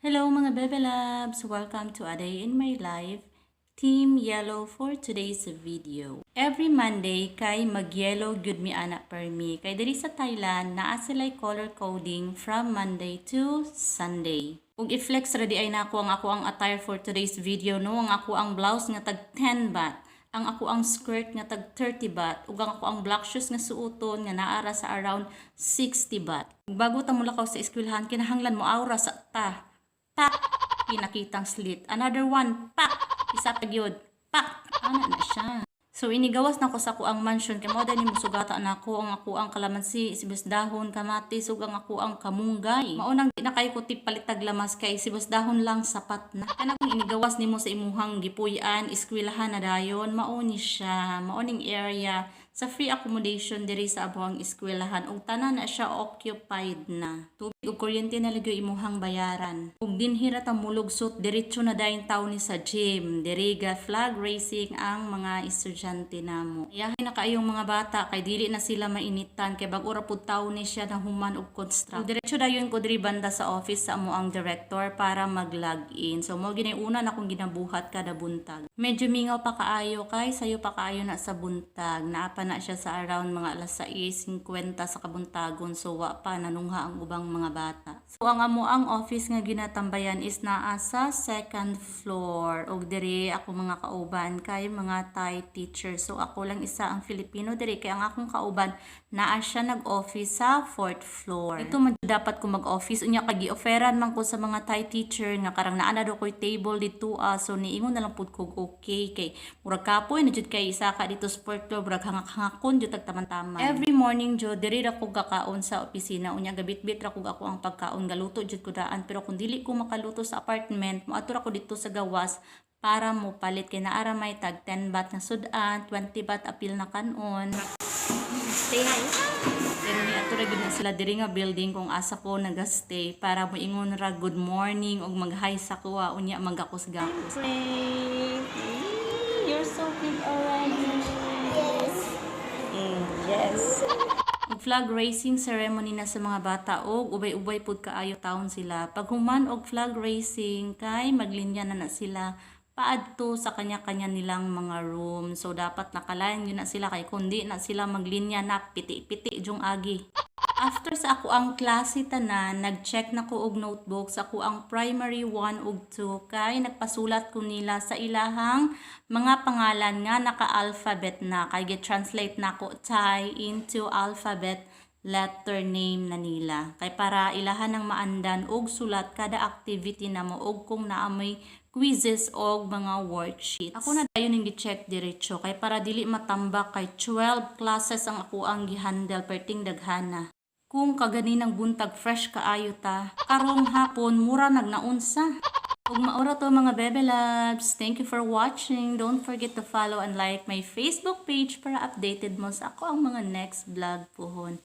Hello mga Bebe Labs! Welcome to a day in my life. Team Yellow for today's video. Every Monday kay mag-yellow gyud mi ana per me. Kay diri sa Thailand naa sila'y color coding from Monday to Sunday. Ug i-flex ready ay nako ang attire for today's video no. Ang ako ang blouse nga tag 10 baht. Ang ako ang skirt nga tag 30 baht. Ug ang ako ang black shoes nga suoton nga naara sa around 60 baht. Ug bago ta mulakaw sa eskwelahan kinahanglan mo aura sa ta. Pak! Pinakitang slit. Another one. Pak! Isa pa gyud. Pak! Ano na siya? So inigawas na ko sa kuang mansion kay mo dani musugata na ako ang kalamansi, sibas dahon, kamatis ug ang ako ang kamunggay. Maunang di na kay ko tip palitag lamas kay sibas dahon lang sapat na. Kana kung inigawas nimo sa imuhang gipuy-an, eskwelahan na dayon, mao ni siya, maoning area sa free accommodation diri sa abuang eskwelahan ug tanan na siya occupied na. Tubig ug kuryente na lagi imuhang bayaran. Ug dinhi ra ta mulugsot diretso na dayon taw ni sa gym. Diri ga flag racing ang mga estudyante namo. Iyahay na kaayong mga bata kay dili na sila mainitan kay bag-o ra pud taw ni siya na human og construct. Diretso dayon ko diri banda sa office sa amo ang director para mag-log in. So mo ginay una na kong ginabuhat kada buntag. Medyo mingaw pa kaayo kay sayo pa kaayo na sa buntag. Naapa na siya sa around mga alas 6:50 sa kabuntagon so wa pa nanungha ang ubang mga bata. So ang amo ang office nga ginatambayan is naa sa second floor ug diri ako mga kauban kay mga Thai teacher. So ako lang isa ang Filipino diri kay ang akong kauban naa siya nag-office sa fourth floor. Ito man dapat ko mag-office unya kay gi-offeran man ko sa mga Thai teacher nga karang naa na do koy table dito so niingon na lang pud ko okay kay murag kapoy na jud kay isa ka dito sa fourth floor murag hangak-hangakon jud tag taman-taman. Every morning jud diri ra ko kakaon sa opisina unya gabit-bit ra ko ako ang pagkaon galuto jud ko daan pero kung dili ko makaluto sa apartment moadto ra ko dito sa gawas para mo palit kay naara may tag 10 baht na sudan 20 baht apil na kanon. Stay high. Pero ni ato ra gid na sila diri nga building kung asa ko nagastay para moingon ra good morning ug mag-hi sa kuha unya magakos-gakos. You're so big already. Yes. Flag racing ceremony na sa mga bata og ubay-ubay pud kaayo taon sila. Pag human og flag racing kay maglinya na sila paadto sa kanya-kanya nilang mga room. So dapat nakalain yun na sila kay kundi na sila maglinya na piti-piti jung agi. After sa ako ang klase tanan, nag-check na ko og notebook sa ako ang primary 1 ug 2 kay nagpasulat ko nila sa ilahang mga pangalan nga naka-alphabet na kay gi-translate na ko Thai into alphabet letter name na nila. Kay para ilahan ng maandan og sulat kada activity na mo og kung naamoy quizzes og mga worksheets. Ako na dayon ning gi-check diretso kay para dili matambak kay 12 classes ang ako ang gihandle perting daghana. Kung kaganinang buntag fresh kaayo ta, karong hapon mura nagnaunsa. Ug maura to mga Bebe Labs. Thank you for watching. Don't forget to follow and like my Facebook page para updated mo sa ako ang mga next vlog pohon.